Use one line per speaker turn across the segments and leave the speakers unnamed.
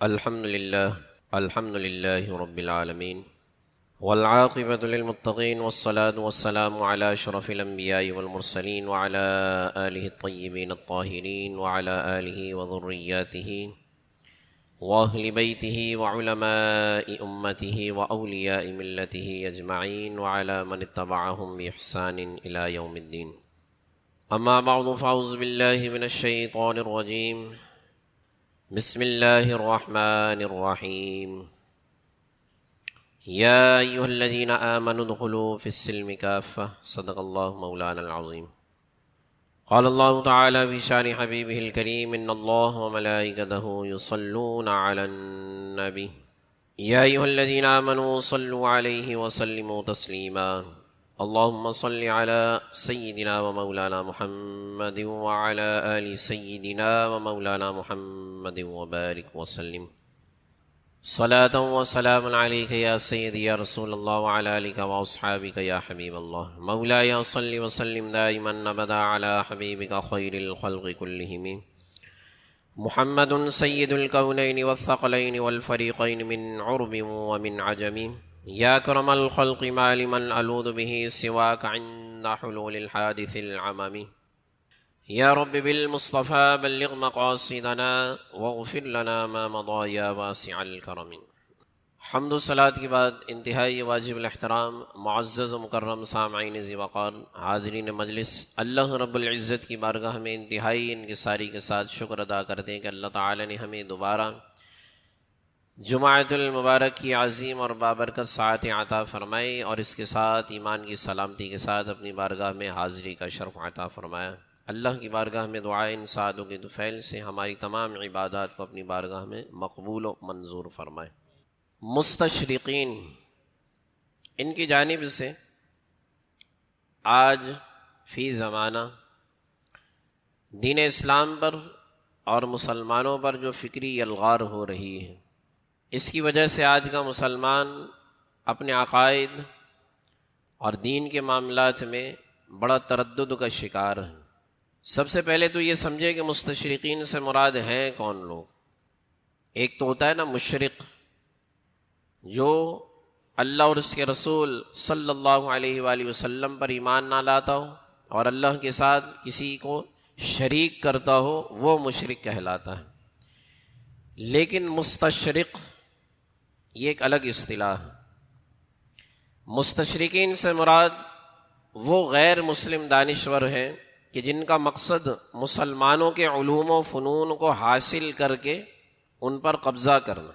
الحمد لله رب العالمين والعاقبة للمتقين والصلاة والسلام على أشرف الأنبياء والمرسلين وعلى آله الطيبين الطاهرين وعلى آله وذرياته وأهل بيته وعلماء أمته وأولياء ملته أجمعين وعلى من اتبعهم بإحسان إلى يوم الدين. أما بعد فأعوذ بالله من الشيطان الرجيم. بسم الله الرحمن الرحيم. يا أيها الذين آمنوا ادخلوا في السلم كافة. صدق الله مولانا العظيم. قال الله تعالى في شان حبيبه الكريم إن الله وملائكته يصلون على النبي يا أيها الذين آمنوا صلوا عليه وسلموا تسليما. اللهم صل على سيدنا ومولانا محمد وعلى آل سيدنا ومولانا محمد وبارك وسلم. صلاة وسلام عليك يا سيدي يا رسول الله وعلى آلك وأصحابك يا حبيب الله. مولاي صل وسلم دائما أبدا على حبيبك خير الخلق كلهم محمد سيد الكونين والثقلين والفريقين من عرب ومن عجم. يا أكرم الخلق ما لمن ألوذ به سواك عند حلول الحادث العمم. يا رب بالمصطفى بلغ مقاصدنا واغفر لنا ما مضى يا واسع الكرم. حمد و صلاۃ کے بعد انتہائی واجب الاحترام معزز و مکرم سامعین ذی وقار حاضرین مجلس، اللہ رب العزت کی بارگاہ میں انتہائی انکساری کے ساتھ شکر ادا کرتے ہیں کہ اللہ تعالی نے ہمیں دوبارہ جمعۃ المبارک کی عظیم اور بابرکت ساعت عطا فرمائی اور اس کے ساتھ ایمان کی سلامتی کے ساتھ اپنی بارگاہ میں حاضری کا شرف عطا فرمایا. اللہ کی بارگاہ میں دعائیں ان سعادوں کے طفیل سے ہماری تمام عبادات کو اپنی بارگاہ میں مقبول و منظور فرمائے. مستشرقین، ان کی جانب سے آج فی زمانہ دین اسلام پر اور مسلمانوں پر جو فکری یلغار ہو رہی ہے، اس کی وجہ سے آج کا مسلمان اپنے عقائد اور دین کے معاملات میں بڑا تردد کا شکار ہے. سب سے پہلے تو یہ سمجھے کہ مستشرقین سے مراد ہیں کون لوگ. ایک تو ہوتا ہے نا مشرق، جو اللہ اور اس کے رسول صلی اللہ علیہ وآلہ وسلم پر ایمان نہ لاتا ہو اور اللہ کے ساتھ کسی کو شریک کرتا ہو، وہ مشرک کہلاتا ہے. لیکن مستشرق یہ ایک الگ اصطلاح ہے. مستشرقین سے مراد وہ غیر مسلم دانشور ہیں کہ جن کا مقصد مسلمانوں کے علوم و فنون کو حاصل کر کے ان پر قبضہ کرنا.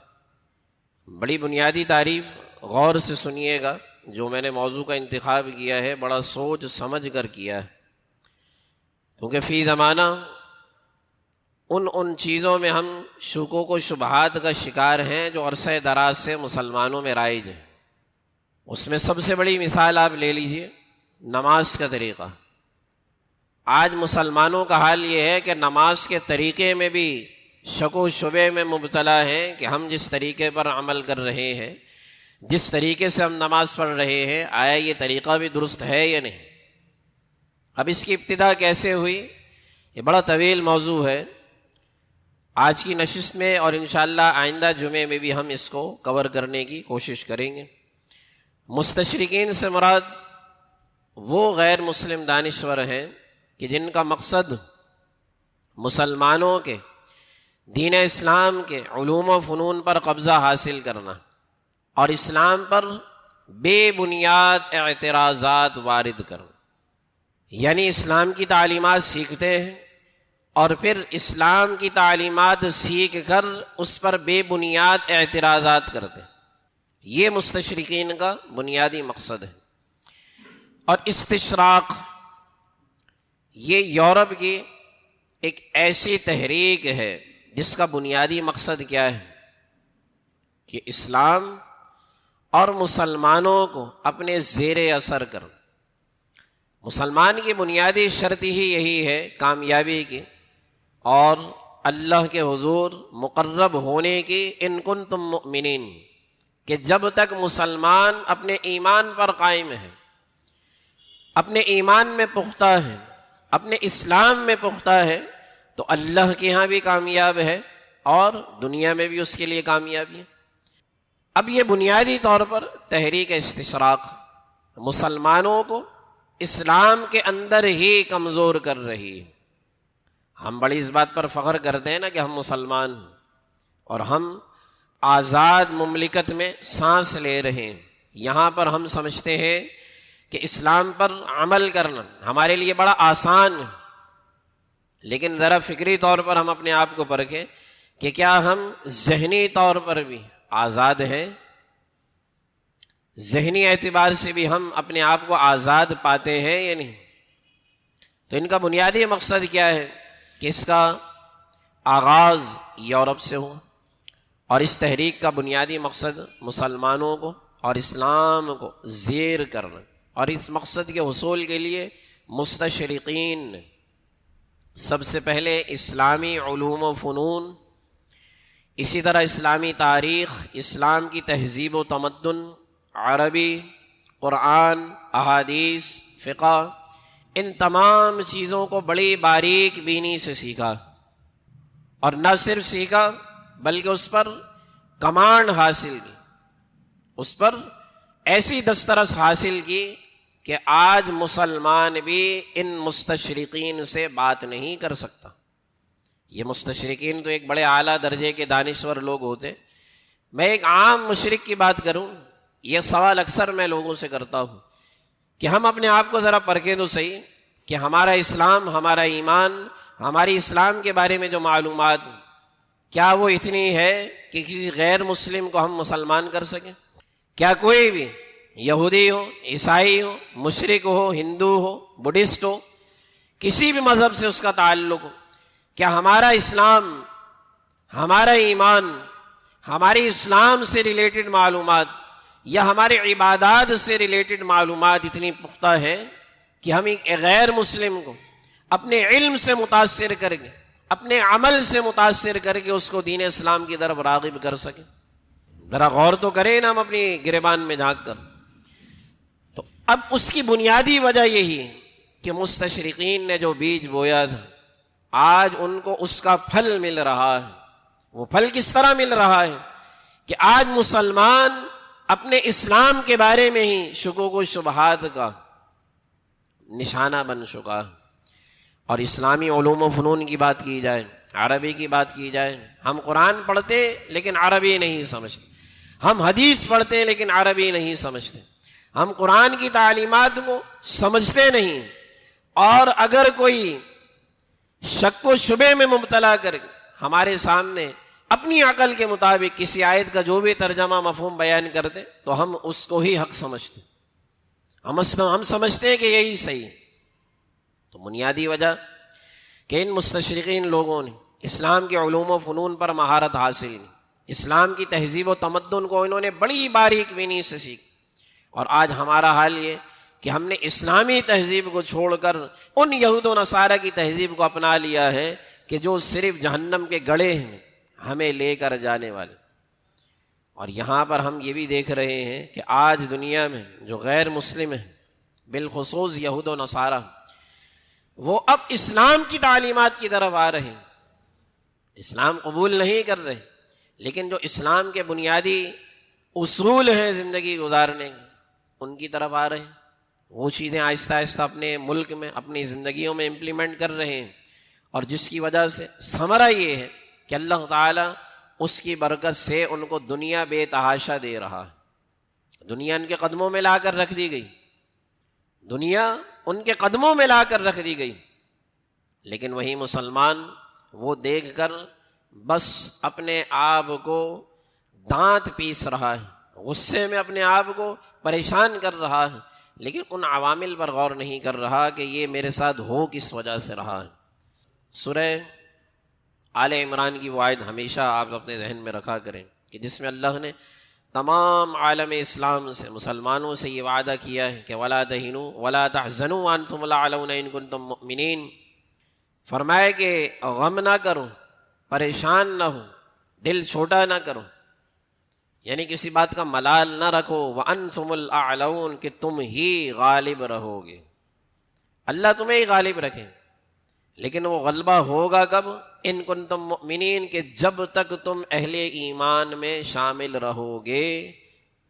بڑی بنیادی تعریف غور سے سنیے گا، جو میں نے موضوع کا انتخاب کیا ہے بڑا سوچ سمجھ کر کیا ہے، کیونکہ فی زمانہ ان چیزوں میں ہم شکوک و شبہات کا شکار ہیں جو عرصہ دراز سے مسلمانوں میں رائج ہیں. اس میں سب سے بڑی مثال آپ لے لیجئے نماز کا طریقہ. آج مسلمانوں کا حال یہ ہے کہ نماز کے طریقے میں بھی شک و شبے میں مبتلا ہیں کہ ہم جس طریقے پر عمل کر رہے ہیں، جس طریقے سے ہم نماز پڑھ رہے ہیں، آیا یہ طریقہ بھی درست ہے یا نہیں. اب اس کی ابتدا کیسے ہوئی، یہ بڑا طویل موضوع ہے. آج کی نشست میں اور انشاءاللہ آئندہ جمعے میں بھی ہم اس کو کور کرنے کی کوشش کریں گے. مستشرقین سے مراد وہ غیر مسلم دانشور ہیں کہ جن کا مقصد مسلمانوں کے دین اسلام کے علوم و فنون پر قبضہ حاصل کرنا اور اسلام پر بے بنیاد اعتراضات وارد کرنا. یعنی اسلام کی تعلیمات سیکھتے ہیں اور پھر اسلام کی تعلیمات سیکھ کر اس پر بے بنیاد اعتراضات کرتے ہیں. یہ مستشرقین کا بنیادی مقصد ہے. اور استشراق یہ یورپ کی ایک ایسی تحریک ہے جس کا بنیادی مقصد کیا ہے کہ اسلام اور مسلمانوں کو اپنے زیر اثر کرنا. مسلمان کی بنیادی شرط ہی یہی ہے کامیابی کی اور اللہ کے حضور مقرب ہونے کی، ان کنتم مؤمنین، کہ جب تک مسلمان اپنے ایمان پر قائم ہے، اپنے ایمان میں پختہ ہے، اپنے اسلام میں پختہ ہے، تو اللہ کے ہاں بھی کامیاب ہے اور دنیا میں بھی اس کے لیے کامیابی ہے۔ اب یہ بنیادی طور پر تحریک استشراق مسلمانوں کو اسلام کے اندر ہی کمزور کر رہی ہے۔ ہم بڑی اس بات پر فخر کرتے ہیں نا کہ ہم مسلمان ہیں اور ہم آزاد مملکت میں سانس لے رہے ہیں۔ یہاں پر ہم سمجھتے ہیں کہ اسلام پر عمل کرنا ہمارے لیے بڑا آسان ہے، لیکن ذرا فکری طور پر ہم اپنے آپ کو پرکھیں کہ کیا ہم ذہنی طور پر بھی آزاد ہیں؟ ذہنی اعتبار سے بھی ہم اپنے آپ کو آزاد پاتے ہیں یا نہیں؟ تو ان کا بنیادی مقصد کیا ہے کہ اس کا آغاز یورپ سے ہوا، اور اس تحریک کا بنیادی مقصد مسلمانوں کو اور اسلام کو زیر کرنا، اور اس مقصد کے حصول کے لیے مستشرقین نے سب سے پہلے اسلامی علوم و فنون، اسی طرح اسلامی تاریخ، اسلام کی تہذیب و تمدن، عربی، قرآن، احادیث، فقہ، ان تمام چیزوں کو بڑی باریک بینی سے سیکھا، اور نہ صرف سیکھا بلکہ اس پر کمانڈ حاصل کی، اس پر ایسی دسترس حاصل کی کہ آج مسلمان بھی ان مستشرقین سے بات نہیں کر سکتا۔ یہ مستشرقین تو ایک بڑے اعلیٰ درجے کے دانشور لوگ ہوتے، میں ایک عام مشرک کی بات کروں، یہ سوال اکثر میں لوگوں سے کرتا ہوں کہ ہم اپنے آپ کو ذرا پرکھیں تو صحیح کہ ہمارا اسلام، ہمارا ایمان، ہماری اسلام کے بارے میں جو معلومات، کیا وہ اتنی ہے کہ کسی غیر مسلم کو ہم مسلمان کر سکیں؟ کیا کوئی بھی یہودی ہو، عیسائی ہو، مشرک ہو، ہندو ہو، بدھسٹ ہو، کسی بھی مذہب سے اس کا تعلق ہو، کیا ہمارا اسلام، ہمارا ایمان، ہماری اسلام سے ریلیٹڈ معلومات یا ہمارے عبادات سے ریلیٹڈ معلومات اتنی پختہ ہے کہ ہم ایک غیر مسلم کو اپنے علم سے متاثر کر کے، اپنے عمل سے متاثر کر کے اس کو دین اسلام کی طرف راغب کر سکیں؟ ذرا غور تو کریں نا ہم اپنی گریبان میں جھانک کر۔ تو اب اس کی بنیادی وجہ یہی ہے کہ مستشرقین نے جو بیج بویا تھا، آج ان کو اس کا پھل مل رہا ہے۔ وہ پھل کس طرح مل رہا ہے کہ آج مسلمان اپنے اسلام کے بارے میں ہی شکوک و شبہات کا نشانہ بن چکا ہے۔ اور اسلامی علوم و فنون کی بات کی جائے، عربی کی بات کی جائے، ہم قرآن پڑھتے لیکن عربی نہیں سمجھتے، ہم حدیث پڑھتے لیکن عربی نہیں سمجھتے، ہم قرآن کی تعلیمات کو سمجھتے نہیں، اور اگر کوئی شک و شبے میں مبتلا کر ہمارے سامنے اپنی عقل کے مطابق کسی آیت کا جو بھی ترجمہ مفہوم بیان کر دے تو ہم اس کو ہی حق سمجھتے، ہم سمجھتے ہیں کہ یہی صحیح ہے۔ تو بنیادی وجہ کہ ان مستشرقین لوگوں نے اسلام کے علوم و فنون پر مہارت حاصل کی، اسلام کی تہذیب و تمدن کو انہوں نے بڑی باریک بینی سے سیکھ، اور آج ہمارا حال یہ کہ ہم نے اسلامی تہذیب کو چھوڑ کر ان یہود و نصارہ کی تہذیب کو اپنا لیا ہے کہ جو صرف جہنم کے گڑھے ہیں ہمیں لے کر جانے والے۔ اور یہاں پر ہم یہ بھی دیکھ رہے ہیں کہ آج دنیا میں جو غیر مسلم ہیں، بالخصوص یہود و نصارہ، وہ اب اسلام کی تعلیمات کی طرف آ رہے ہیں، اسلام قبول نہیں کر رہے، لیکن جو اسلام کے بنیادی اصول ہیں زندگی گزارنے کے، ان کی طرف آ رہے ہیں، وہ چیزیں آہستہ آہستہ اپنے ملک میں، اپنی زندگیوں میں امپلیمنٹ کر رہے ہیں، اور جس کی وجہ سے ثمرہ یہ ہے کہ اللہ تعالیٰ اس کی برکت سے ان کو دنیا بے تحاشا دے رہا ہے۔ دنیا ان کے قدموں میں لا کر رکھ دی گئی، دنیا ان کے قدموں میں لا کر رکھ دی گئی، لیکن وہی مسلمان وہ دیکھ کر بس اپنے آپ کو دانت پیس رہا ہے، غصے میں اپنے آپ کو پریشان کر رہا ہے، لیکن ان عوامل پر غور نہیں کر رہا کہ یہ میرے ساتھ ہو کس وجہ سے رہا ہے۔ سورہ آل عمران کی وہ آیت ہمیشہ آپ اپنے ذہن میں رکھا کریں کہ جس میں اللہ نے تمام عالم اسلام سے، مسلمانوں سے یہ وعدہ کیا ہے کہ وَلَا تَهِنُوا وَلَا تَحْزَنُوا وَأَنْتُمُ الْأَعْلَوْنَ إِن كُنتُم مُؤْمِنِينَ، فرمائے کہ غم نہ کرو، پریشان نہ ہو، دل چھوٹا نہ کرو، یعنی کسی بات کا ملال نہ رکھو، وَأَنْتُمُ الْأَعْلَوْنَ کہ تم ہی غالب رہو گے، اللہ تمہیں ہی غالب رکھے، لیکن وہ غلبہ ہوگا کب؟ ان کنتم مؤمنین، کہ جب تک تم اہل ایمان میں شامل رہو گے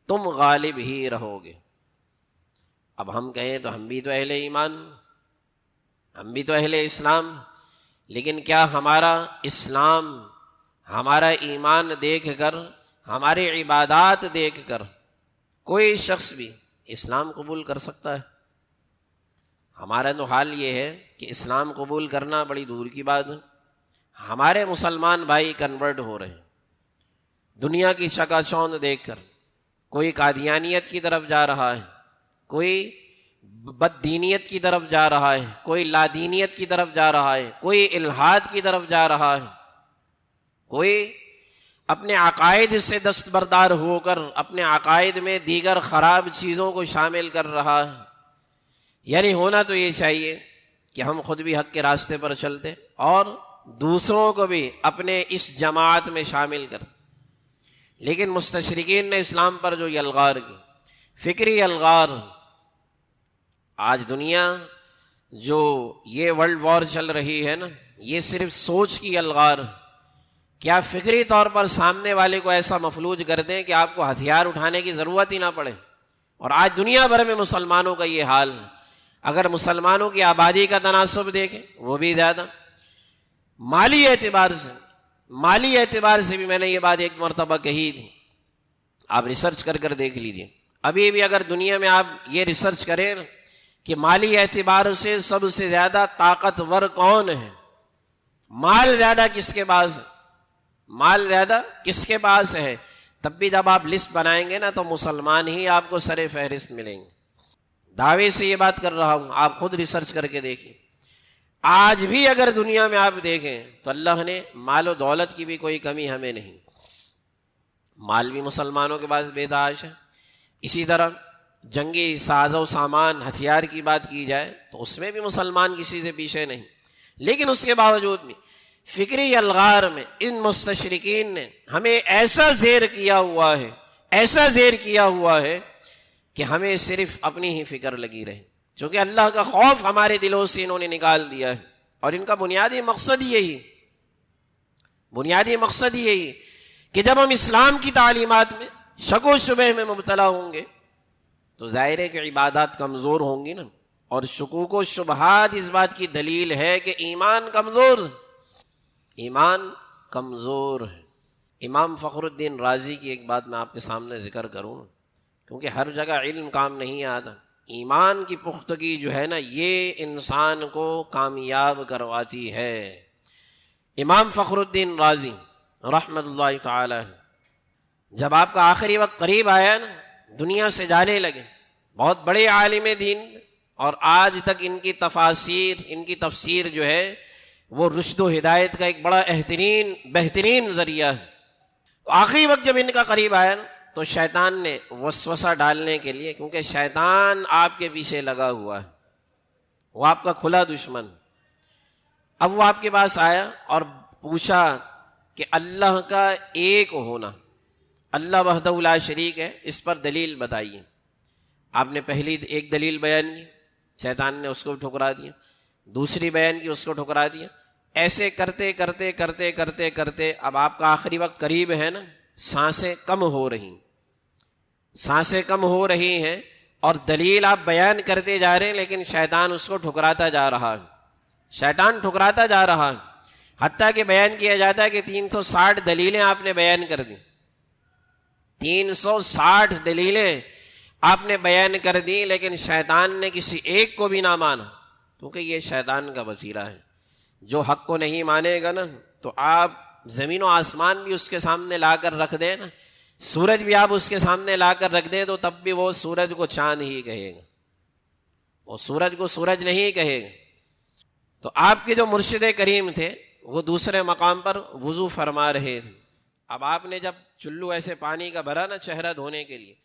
تم غالب ہی رہو گے۔ اب ہم کہیں تو ہم بھی تو اہل ایمان، ہم بھی تو اہل اسلام، لیکن کیا ہمارا اسلام، ہمارا ایمان دیکھ کر، ہماری عبادات دیکھ کر کوئی شخص بھی اسلام قبول کر سکتا ہے؟ ہمارا تو حال یہ ہے کہ اسلام قبول کرنا بڑی دور کی بات ہے۔ ہمارے مسلمان بھائی کنورٹ ہو رہے ہیں دنیا کی چکا چوند دیکھ کر، کوئی قادیانیت کی طرف جا رہا ہے، کوئی بد دینیت کی طرف جا رہا ہے، کوئی لادینیت کی طرف جا رہا ہے، کوئی الحاد کی طرف جا رہا ہے، کوئی اپنے عقائد سے دستبردار ہو کر اپنے عقائد میں دیگر خراب چیزوں کو شامل کر رہا ہے۔ یعنی ہونا تو یہ چاہیے کہ ہم خود بھی حق کے راستے پر چلتے اور دوسروں کو بھی اپنے اس جماعت میں شامل کر، لیکن مستشرقین نے اسلام پر جو یلغار کی، فکری یلغار، آج دنیا جو یہ ورلڈ وار چل رہی ہے نا، یہ صرف سوچ کی یلغار، کیا فکری طور پر سامنے والے کو ایسا مفلوج کر دیں کہ آپ کو ہتھیار اٹھانے کی ضرورت ہی نہ پڑے۔ اور آج دنیا بھر میں مسلمانوں کا یہ حال ہے۔ اگر مسلمانوں کی آبادی کا تناسب دیکھیں وہ بھی زیادہ، مالی اعتبار سے بھی میں نے یہ بات ایک مرتبہ کہی تھی، آپ ریسرچ کر دیکھ لیجئے۔ ابھی بھی اگر دنیا میں آپ یہ ریسرچ کریں کہ مالی اعتبار سے سب سے زیادہ طاقتور کون ہے، مال زیادہ کس کے پاس ہے، مال زیادہ کس کے پاس ہے، تب بھی جب آپ لسٹ بنائیں گے نا تو مسلمان ہی آپ کو سر فہرست ملیں گے۔ دعوے سے یہ بات کر رہا ہوں، آپ خود ریسرچ کر کے دیکھیں۔ آج بھی اگر دنیا میں آپ دیکھیں تو اللہ نے مال و دولت کی بھی کوئی کمی ہمیں نہیں، مال بھی مسلمانوں کے پاس بے داعش ہے۔ اسی طرح جنگی ساز و سامان، ہتھیار کی بات کی جائے تو اس میں بھی مسلمان کسی سے پیچھے نہیں، لیکن اس کے باوجود بھی فکری الغار میں ان مستشرقین نے ہمیں ایسا زیر کیا ہوا ہے کہ ہمیں صرف اپنی ہی فکر لگی رہے، چونکہ اللہ کا خوف ہمارے دلوں سے انہوں نے نکال دیا ہے۔ اور ان کا بنیادی مقصد یہی کہ جب ہم اسلام کی تعلیمات میں شک و شبہ میں مبتلا ہوں گے تو ظاہر ہے کہ عبادات کمزور ہوں گی نا، اور شکوک و شبہات اس بات کی دلیل ہے کہ ایمان کمزور ہے۔ امام فخر الدین رازی کی ایک بات میں آپ کے سامنے ذکر کروں، کیونکہ ہر جگہ علم کام نہیں آتا، ایمان کی پختگی جو ہے نا یہ انسان کو کامیاب کرواتی ہے۔ امام فخر الدین رازی رحمت اللہ تعالی، جب آپ کا آخری وقت قریب آیا نا، دنیا سے جانے لگے، بہت بڑے عالم دین، اور آج تک ان کی تفسیر جو ہے وہ رشد و ہدایت کا ایک بڑا بہترین ذریعہ ہے۔ آخری وقت جب ان کا قریب آیا نا تو شیطان نے وسوسہ ڈالنے کے لیے، کیونکہ شیطان آپ کے پیچھے لگا ہوا ہے، وہ آپ کا کھلا دشمن، اب وہ آپ کے پاس آیا اور پوچھا کہ اللہ کا ایک ہونا، اللہ وحدہ لا شریک ہے، اس پر دلیل بتائیے۔ آپ نے پہلی ایک دلیل بیان کی، شیطان نے اس کو ٹھکرا دیا، دوسری بیان کی، اس کو ٹھکرا دیا، ایسے کرتے کرتے اب آپ کا آخری وقت قریب ہے نا، سانسیں کم ہو رہی ہیں اور دلیل آپ بیان کرتے جا رہے ہیں، لیکن شیطان اس کو ٹھکراتا جا رہا ہے، حتیٰ کہ بیان کیا جاتا ہے کہ 360 دلیلیں آپ نے بیان کر دی، 360 دلیلیں آپ نے بیان کر دی، لیکن شیطان نے کسی ایک کو بھی نہ مانا، کیونکہ یہ شیطان کا وسیلہ ہے۔ جو حق کو نہیں مانے گا نا تو آپ زمین و آسمان بھی اس کے سامنے لا کر رکھ دیں نا، سورج بھی آپ اس کے سامنے لا کر رکھ دیں تو تب بھی وہ سورج کو چاند ہی کہے گا، وہ سورج کو سورج نہیں کہے گا۔ تو آپ کے جو مرشد کریم تھے وہ دوسرے مقام پر وضو فرما رہے تھے، اب آپ نے جب چلو ایسے پانی کا بھرا نا چہرہ دھونے کے لیے،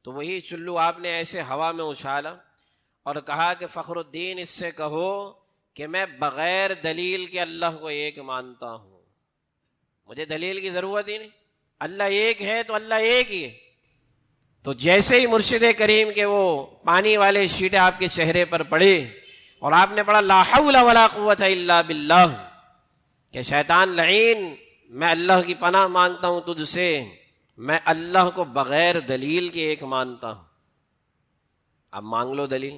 تو وہی چلو آپ نے ایسے ہوا میں اچھالا اور کہا کہ فخر الدین اس سے کہو کہ میں بغیر دلیل کے اللہ کو ایک مانتا ہوں، مجھے دلیل کی ضرورت ہی نہیں، اللہ ایک ہے تو اللہ ایک ہی ہے۔ تو جیسے ہی مرشد کریم کے وہ پانی والے چھینٹے آپ کے چہرے پر پڑے اور آپ نے پڑھا لا حول ولا قوت الا باللہ کہ شیطان لعین میں اللہ کی پناہ مانگتا ہوں تجھ سے، میں اللہ کو بغیر دلیل کے ایک مانتا ہوں۔ اب مانگ لو دلیل،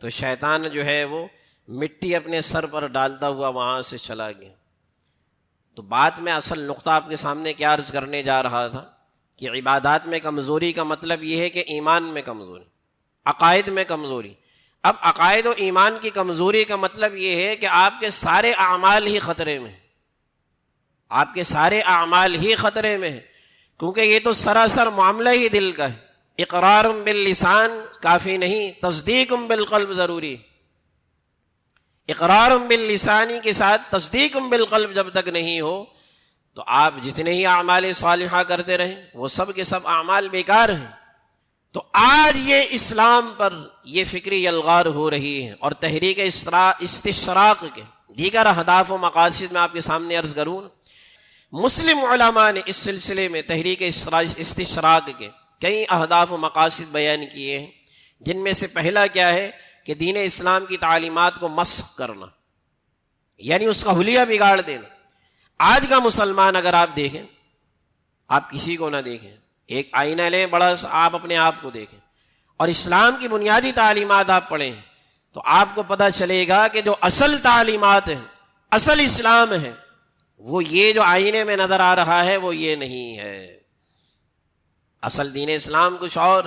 تو شیطان جو ہے وہ مٹی اپنے سر پر ڈالتا ہوا وہاں سے چلا گیا۔ تو بات میں اصل نقطہ آپ کے سامنے کیا عرض کرنے جا رہا تھا کہ عبادات میں کمزوری کا مطلب یہ ہے کہ ایمان میں کمزوری، عقائد میں کمزوری۔ اب عقائد و ایمان کی کمزوری کا مطلب یہ ہے کہ آپ کے سارے اعمال ہی خطرے میں، آپ کے سارے اعمال ہی خطرے میں ہیں، کیونکہ یہ تو سراسر معاملہ ہی دل کا ہے۔ اقرار باللسان کافی نہیں، تصدیق بالقلب ضروری۔ اقرار باللسانی کے ساتھ تصدیق بالقلب جب تک نہیں ہو تو آپ جتنے ہی اعمال صالحہ کرتے رہیں وہ سب کے سب اعمال بیکار ہیں۔ تو آج یہ اسلام پر یہ فکری یلغار ہو رہی ہے، اور تحریک استشراق کے دیگر اہداف و مقاصد میں آپ کے سامنے عرض کروں۔ مسلم علماء نے اس سلسلے میں تحریک استشراق کے کئی اہداف و مقاصد بیان کیے ہیں، جن میں سے پہلا کیا ہے کہ دین اسلام کی تعلیمات کو مسخ کرنا، یعنی اس کا حلیہ بگاڑ دینا۔ آج کا مسلمان اگر آپ دیکھیں، آپ کسی کو نہ دیکھیں، ایک آئینہ لیں بڑا سا، آپ اپنے آپ کو دیکھیں اور اسلام کی بنیادی تعلیمات آپ پڑھیں تو آپ کو پتہ چلے گا کہ جو اصل تعلیمات ہیں، اصل اسلام ہے، وہ یہ جو آئینے میں نظر آ رہا ہے وہ یہ نہیں ہے۔ اصل دین اسلام کچھ اور۔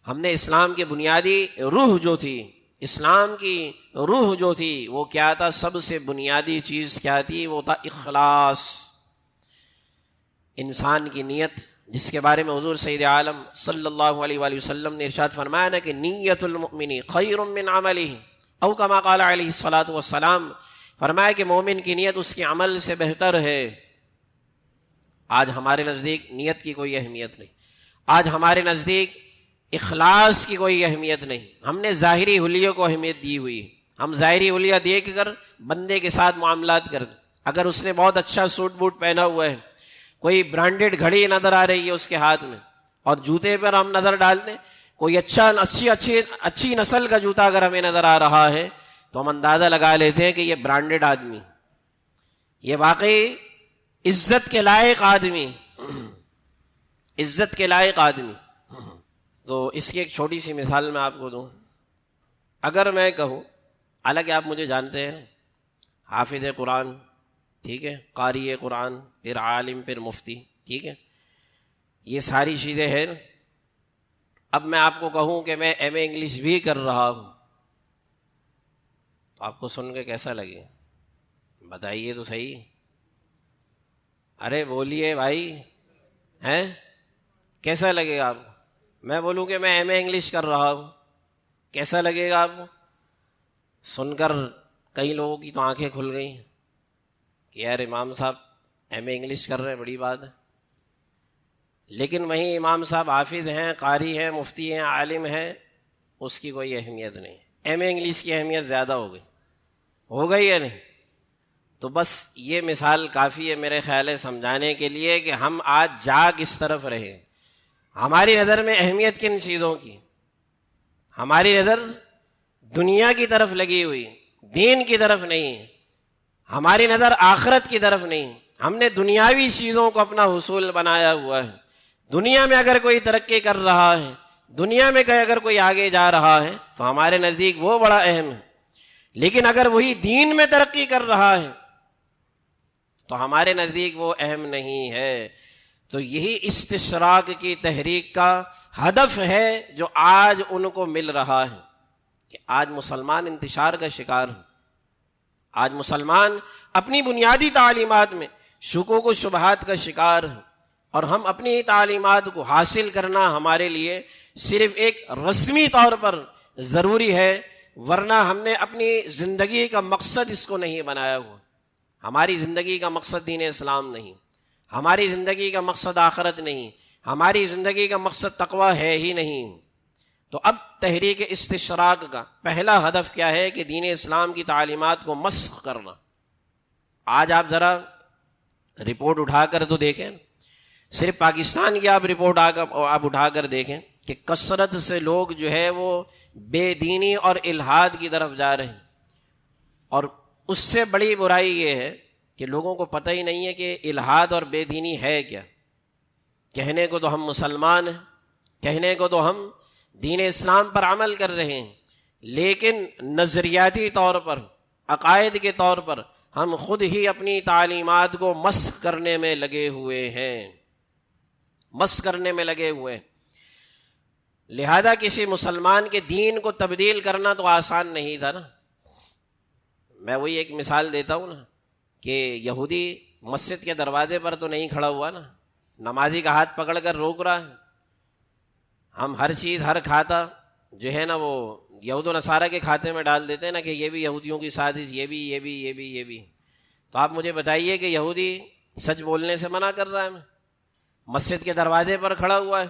ہم نے اسلام کی بنیادی روح جو تھی، اسلام کی روح جو تھی وہ کیا تھا؟ سب سے بنیادی چیز کیا تھی؟ وہ تھا اخلاص، انسان کی نیت، جس کے بارے میں حضور سید عالم صلی اللہ علیہ وآلہ وسلم نے ارشاد فرمایا نا کہ نیت المؤمن خیر من عملہ، او کما قال علیہ الصلاۃ والسلام، فرمایا کہ مومن کی نیت اس کے عمل سے بہتر ہے۔ آج ہمارے نزدیک نیت کی کوئی اہمیت نہیں، آج ہمارے نزدیک اخلاص کی کوئی اہمیت نہیں، ہم نے ظاہری حلیوں کو اہمیت دی ہوئی ہے۔ ہم ظاہری حلیہ دیکھ کر بندے کے ساتھ معاملات کریں، اگر اس نے بہت اچھا سوٹ بوٹ پہنا ہوا ہے، کوئی برانڈڈ گھڑی نظر آ رہی ہے اس کے ہاتھ میں، اور جوتے پر ہم نظر ڈال دیں، کوئی اچھی نسل کا جوتا اگر ہمیں نظر آ رہا ہے تو ہم اندازہ لگا لیتے ہیں کہ یہ برانڈڈ آدمی، یہ واقعی عزت کے لائق آدمی، عزت کے لائق آدمی۔ تو اس کی ایک چھوٹی سی مثال میں آپ کو دوں۔ اگر میں کہوں، حالانکہ آپ مجھے جانتے ہیں، حافظ قرآن، ٹھیک ہے، قاری قرآن، پھر عالم، پھر مفتی، ٹھیک ہے، یہ ساری چیزیں ہیں۔ اب میں آپ کو کہوں کہ میں ایم اے انگلش بھی کر رہا ہوں تو آپ کو سن کے کیسا لگے؟ بتائیے تو صحیح، ارے بولیے بھائی، ہیں کیسا لگے گا آپ کو؟ میں بولوں کہ میں ایم اے انگلش کر رہا ہوں، کیسا لگے گا آپ کو؟ سن کر کئی لوگوں کی تو آنکھیں کھل گئی کہ یار امام صاحب ایم اے انگلش کر رہے ہیں، بڑی بات ہے۔ لیکن وہیں امام صاحب حافظ ہیں، قاری ہیں، مفتی ہیں، عالم ہیں، اس کی کوئی اہمیت نہیں۔ ایم اے انگلش کی اہمیت زیادہ ہو گئی یا نہیں؟ تو بس یہ مثال کافی ہے میرے خیال ہے سمجھانے کے لیے کہ ہم آج جا کس طرف رہے۔ ہماری نظر میں اہمیت کن چیزوں کی؟ ہماری نظر دنیا کی طرف لگی ہوئی، دین کی طرف نہیں، ہماری نظر آخرت کی طرف نہیں۔ ہم نے دنیاوی چیزوں کو اپنا حصول بنایا ہوا ہے۔ دنیا میں اگر کوئی ترقی کر رہا ہے، دنیا میں اگر کوئی آگے جا رہا ہے تو ہمارے نزدیک وہ بڑا اہم ہے، لیکن اگر وہی دین میں ترقی کر رہا ہے تو ہمارے نزدیک وہ اہم نہیں ہے۔ تو یہی استشراق کی تحریک کا ہدف ہے جو آج ان کو مل رہا ہے کہ آج مسلمان انتشار کا شکار ہیں، آج مسلمان اپنی بنیادی تعلیمات میں شکوک و شبہات کا شکار ہیں، اور ہم اپنی تعلیمات کو حاصل کرنا ہمارے لیے صرف ایک رسمی طور پر ضروری ہے، ورنہ ہم نے اپنی زندگی کا مقصد اس کو نہیں بنایا ہوا۔ ہماری زندگی کا مقصد دین اسلام نہیں، ہماری زندگی کا مقصد آخرت نہیں، ہماری زندگی کا مقصد تقوی ہے ہی نہیں۔ تو اب تحریک استشراق کا پہلا ہدف کیا ہے کہ دین اسلام کی تعلیمات کو مسخ کرنا۔ آج آپ ذرا رپورٹ اٹھا کر تو دیکھیں، صرف پاکستان کی آپ رپورٹ آپ اٹھا کر دیکھیں کہ کثرت سے لوگ جو ہے وہ بے دینی اور الحاد کی طرف جا رہے ہیں۔ اور اس سے بڑی برائی یہ ہے کہ لوگوں کو پتہ ہی نہیں ہے کہ الحاد اور بے دینی ہے کیا۔ کہنے کو تو ہم مسلمان ہیں، کہنے کو تو ہم دین اسلام پر عمل کر رہے ہیں، لیکن نظریاتی طور پر، عقائد کے طور پر ہم خود ہی اپنی تعلیمات کو مسخ کرنے میں لگے ہوئے ہیں، مسخ کرنے میں لگے ہوئے ہیں۔ لہذا کسی مسلمان کے دین کو تبدیل کرنا تو آسان نہیں تھا نا۔ میں وہی ایک مثال دیتا ہوں نا کہ یہودی مسجد کے دروازے پر تو نہیں کھڑا ہوا نا، نمازی کا ہاتھ پکڑ کر روک رہا ہے۔ ہم ہر چیز، ہر کھاتا جو ہے نا وہ یہود و نصارہ کے کھاتے میں ڈال دیتے ہیں نا کہ یہ بھی یہودیوں کی سازش، یہ بھی۔ تو آپ مجھے بتائیے کہ یہودی سچ بولنے سے منع کر رہا ہے، مسجد کے دروازے پر کھڑا ہوا ہے،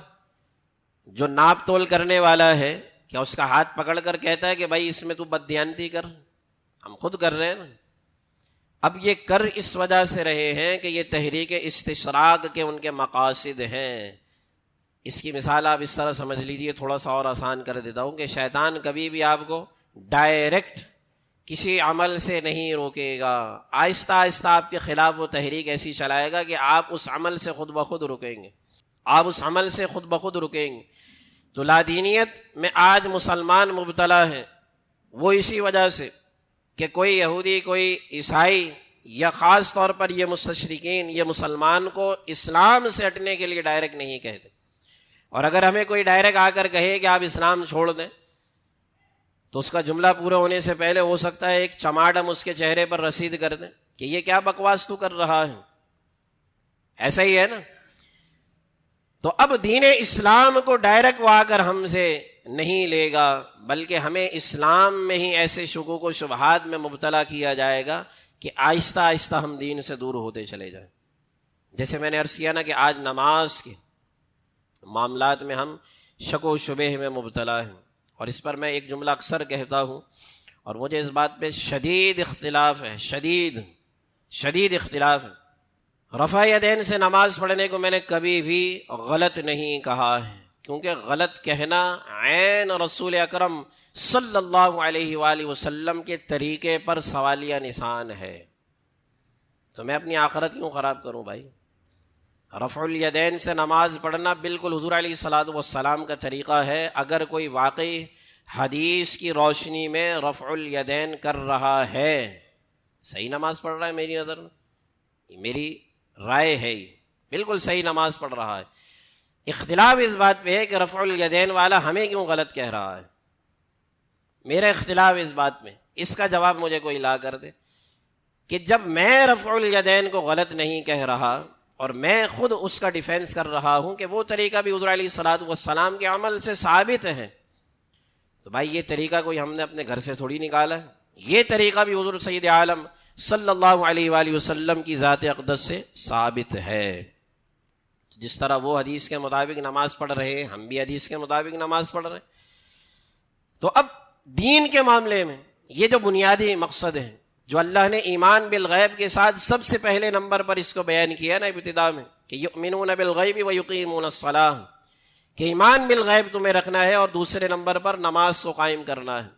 جو ناپ تول کرنے والا ہے کیا اس کا ہاتھ پکڑ کر کہتا ہے کہ بھائی اس میں تو بددیانتی کر؟ ہم خود کر رہے ہیں نا۔ اب یہ کر اس وجہ سے رہے ہیں کہ یہ تحریک استشراق کے ان کے مقاصد ہیں۔ اس کی مثال آپ اس طرح سمجھ لیجئے، تھوڑا سا اور آسان کر دیتا ہوں کہ شیطان کبھی بھی آپ کو ڈائریکٹ کسی عمل سے نہیں روکے گا، آہستہ آہستہ آپ کے خلاف وہ تحریک ایسی چلائے گا کہ آپ اس عمل سے خود بخود رکیں گے، آپ اس عمل سے خود بخود رکیں گے۔ تو لادینیت میں آج مسلمان مبتلا ہیں، وہ اسی وجہ سے کہ کوئی یہودی، کوئی عیسائی، یا خاص طور پر یہ مستشرقین، یہ مسلمان کو اسلام سے ہٹنے کے لیے ڈائریکٹ نہیں کہتے۔ اور اگر ہمیں کوئی ڈائریکٹ آ کر کہے کہ آپ اسلام چھوڑ دیں تو اس کا جملہ پورا ہونے سے پہلے ہو سکتا ہے ایک چماٹ ہم اس کے چہرے پر رسید کر دیں کہ یہ کیا بکواس تو کر رہا ہے، ایسا ہی ہے نا۔ تو اب دین اسلام کو ڈائریکٹ وہ آ کر ہم سے نہیں لے گا، بلکہ ہمیں اسلام میں ہی ایسے شکوک و شبہات میں مبتلا کیا جائے گا کہ آہستہ آہستہ ہم دین سے دور ہوتے چلے جائیں۔ جیسے میں نے عرض کیا نا کہ آج نماز کے معاملات میں ہم شک و شبہ میں مبتلا ہیں، اور اس پر میں ایک جملہ اکثر کہتا ہوں، اور مجھے اس بات پہ شدید اختلاف ہے، شدید اختلاف ہے۔ رفع یدین سے نماز پڑھنے کو میں نے کبھی بھی غلط نہیں کہا ہے، کیونکہ غلط کہنا عین رسول اکرم صلی اللہ علیہ وآلہ وسلم کے طریقے پر سوالیہ نشان ہے۔ تو میں اپنی آخرت کیوں خراب کروں بھائی؟ رفع الیدین سے نماز پڑھنا بالکل حضور علیہ الصلوۃ والسلام کا طریقہ ہے۔ اگر کوئی واقعی حدیث کی روشنی میں رفع الیدین کر رہا ہے، صحیح نماز پڑھ رہا ہے، میری نظر میں، میری رائے ہے، یہ بالکل صحیح نماز پڑھ رہا ہے۔ اختلاف اس بات پہ ہے کہ رفع الیدین والا ہمیں کیوں غلط کہہ رہا ہے، میرا اختلاف اس بات میں۔ اس کا جواب مجھے کوئی لا کر دے کہ جب میں رفع الیدین کو غلط نہیں کہہ رہا اور میں خود اس کا ڈیفینس کر رہا ہوں کہ وہ طریقہ بھی حضور علیہ الصلوۃ والسلام کے عمل سے ثابت ہے، تو بھائی یہ طریقہ کوئی ہم نے اپنے گھر سے تھوڑی نکالا ہے، یہ طریقہ بھی حضور سید عالم صلی اللہ علیہ وآلہ وسلم کی ذات اقدس سے ثابت ہے۔ جس طرح وہ حدیث کے مطابق نماز پڑھ رہے ہیں، ہم بھی حدیث کے مطابق نماز پڑھ رہے ہیں۔ تو اب دین کے معاملے میں یہ جو بنیادی مقصد ہے، جو اللہ نے ایمان بالغیب کے ساتھ سب سے پہلے نمبر پر اس کو بیان کیا نا ابتدا میں کہ یؤمنون بالغیب ویقیمون الصلاۃ، کہ ایمان بالغیب تمہیں رکھنا ہے، اور دوسرے نمبر پر نماز کو قائم کرنا ہے۔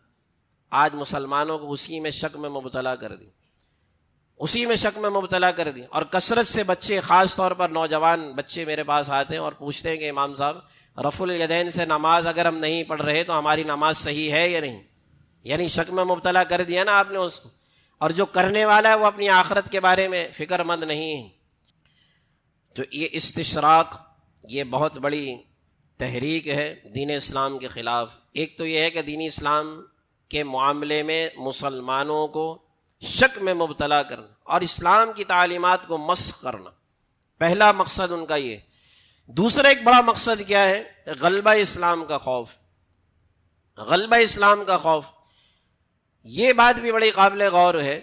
آج مسلمانوں کو اسی میں شک میں مبتلا کر دی، اسی میں شک میں مبتلا کر دی، اور کثرت سے بچے، خاص طور پر نوجوان بچے میرے پاس آتے ہیں اور پوچھتے ہیں کہ امام صاحب رفع الیدین سے نماز اگر ہم نہیں پڑھ رہے تو ہماری نماز صحیح ہے یا نہیں؟ یعنی شک میں مبتلا کر دیا نا آپ نے اس کو، اور جو کرنے والا ہے وہ اپنی آخرت کے بارے میں فکر مند نہیں ہے۔ تو یہ استشراق، یہ بہت بڑی تحریک ہے دین اسلام کے خلاف۔ ایک تو یہ ہے کہ دین اسلام کے معاملے میں مسلمانوں کو شک میں مبتلا کرنا اور اسلام کی تعلیمات کو مسخ کرنا، پہلا مقصد ان کا یہ۔ دوسرا ایک بڑا مقصد کیا ہے؟ غلبہ اسلام کا خوف، غلبہ اسلام کا خوف۔ یہ بات بھی بڑی قابل غور ہے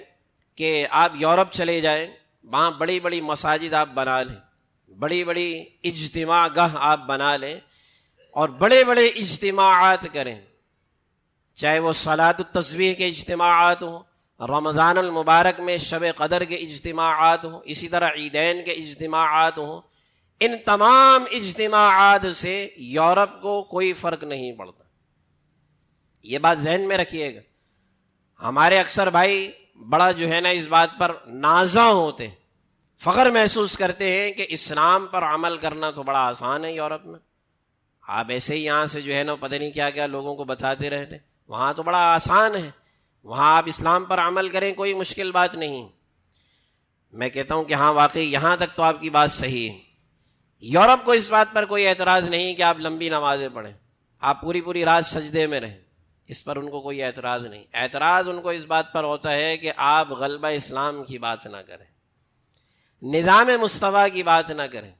کہ آپ یورپ چلے جائیں، وہاں بڑی بڑی مساجد آپ بنا لیں، بڑی بڑی اجتماع گاہ آپ بنا لیں اور بڑے بڑے اجتماعات کریں، چاہے وہ صلاۃ التسبیح کے اجتماعات ہوں، رمضان المبارک میں شب قدر کے اجتماعات ہوں، اسی طرح عیدین کے اجتماعات ہوں۔ ان تمام اجتماعات سے یورپ کو کوئی فرق نہیں پڑتا، یہ بات ذہن میں رکھیے گا۔ ہمارے اکثر بھائی بڑا جو ہے نا اس بات پر نازاں ہوتے ہیں، فخر محسوس کرتے ہیں کہ اسلام پر عمل کرنا تو بڑا آسان ہے یورپ میں، آپ ایسے ہی یہاں سے جو ہے نا پتہ نہیں کیا کیا لوگوں کو بتاتے رہتے، وہاں تو بڑا آسان ہے، وہاں آپ اسلام پر عمل کریں کوئی مشکل بات نہیں۔ میں کہتا ہوں کہ ہاں واقعی یہاں تک تو آپ کی بات صحیح ہے، یورپ کو اس بات پر کوئی اعتراض نہیں کہ آپ لمبی نمازیں پڑھیں، آپ پوری پوری رات سجدے میں رہیں، اس پر ان کو کوئی اعتراض نہیں، اعتراض ان کو اس بات پر ہوتا ہے کہ آپ غلبہ اسلام کی بات نہ کریں، نظام مصطفیٰ کی بات نہ کریں،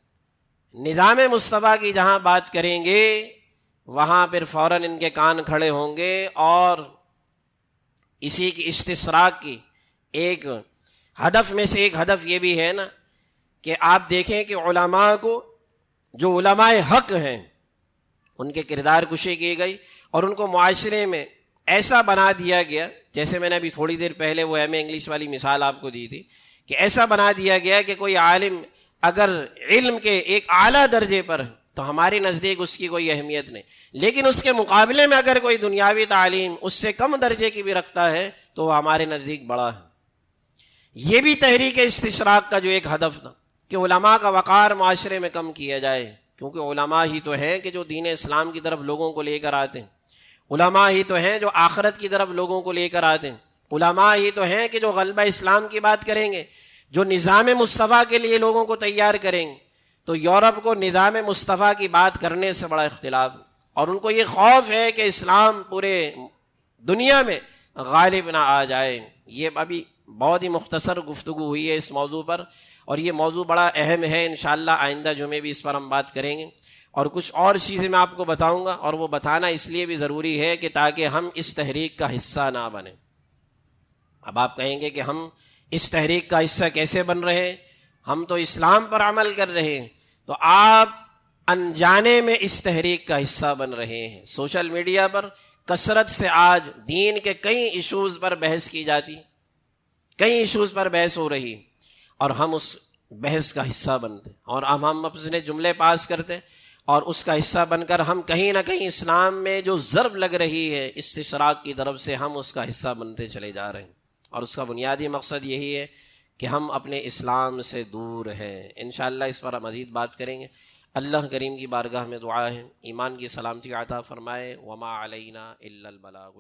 نظام مصطفیٰ کی جہاں بات کریں گے وہاں پھر فوراً ان کے کان کھڑے ہوں گے، اور اسی کی استشراق کی ایک ہدف میں سے ایک ہدف یہ بھی ہے نا کہ آپ دیکھیں کہ علماء کو، جو علماء حق ہیں، ان کے کردار کشی کی گئی اور ان کو معاشرے میں ایسا بنا دیا گیا، جیسے میں نے ابھی تھوڑی دیر پہلے وہ ایم اے انگلش والی مثال آپ کو دی تھی کہ ایسا بنا دیا گیا کہ کوئی عالم اگر علم کے ایک اعلیٰ درجے پر تو ہمارے نزدیک اس کی کوئی اہمیت نہیں، لیکن اس کے مقابلے میں اگر کوئی دنیاوی تعلیم اس سے کم درجے کی بھی رکھتا ہے تو وہ ہمارے نزدیک بڑا ہے۔ یہ بھی تحریک استشراق کا جو ایک ہدف تھا کہ علماء کا وقار معاشرے میں کم کیا جائے، کیونکہ علماء ہی تو ہیں کہ جو دین اسلام کی طرف لوگوں کو لے کر آتے ہیں، علماء ہی تو ہیں جو آخرت کی طرف لوگوں کو لے کر آتے ہیں، علماء ہی تو ہیں کہ جو غلبہ اسلام کی بات کریں گے، جو نظام مصطفیٰ کے لیے لوگوں کو تیار کریں گے۔ تو یورپ کو نظام مصطفیٰ کی بات کرنے سے بڑا اختلاف ہے، اور ان کو یہ خوف ہے کہ اسلام پورے دنیا میں غالب نہ آ جائے۔ یہ ابھی بہت ہی مختصر گفتگو ہوئی ہے اس موضوع پر، اور یہ موضوع بڑا اہم ہے، انشاءاللہ آئندہ جمعے بھی اس پر ہم بات کریں گے، اور کچھ اور چیزیں میں آپ کو بتاؤں گا، اور وہ بتانا اس لیے بھی ضروری ہے کہ تاکہ ہم اس تحریک کا حصہ نہ بنیں۔ اب آپ کہیں گے کہ ہم اس تحریک کا حصہ کیسے بن رہے ہیں، ہم تو اسلام پر عمل کر رہے ہیں، تو آپ انجانے میں اس تحریک کا حصہ بن رہے ہیں۔ سوشل میڈیا پر کثرت سے آج دین کے کئی ایشوز پر بحث کی جاتی، کئی ایشوز پر بحث ہو رہی، اور ہم اس بحث کا حصہ بنتے، اور ہم اپنے جملے پاس کرتے، اور اس کا حصہ بن کر ہم کہیں نہ کہیں اسلام میں جو ضرب لگ رہی ہے استشراق کی طرف سے، ہم اس کا حصہ بنتے چلے جا رہے ہیں، اور اس کا بنیادی مقصد یہی ہے کہ ہم اپنے اسلام سے دور ہیں۔ انشاءاللہ اس پر مزید بات کریں گے۔ اللہ کریم کی بارگاہ میں دعا ہے ایمان کی سلامتی عطا فرمائے۔ وما علینا الا البلاغ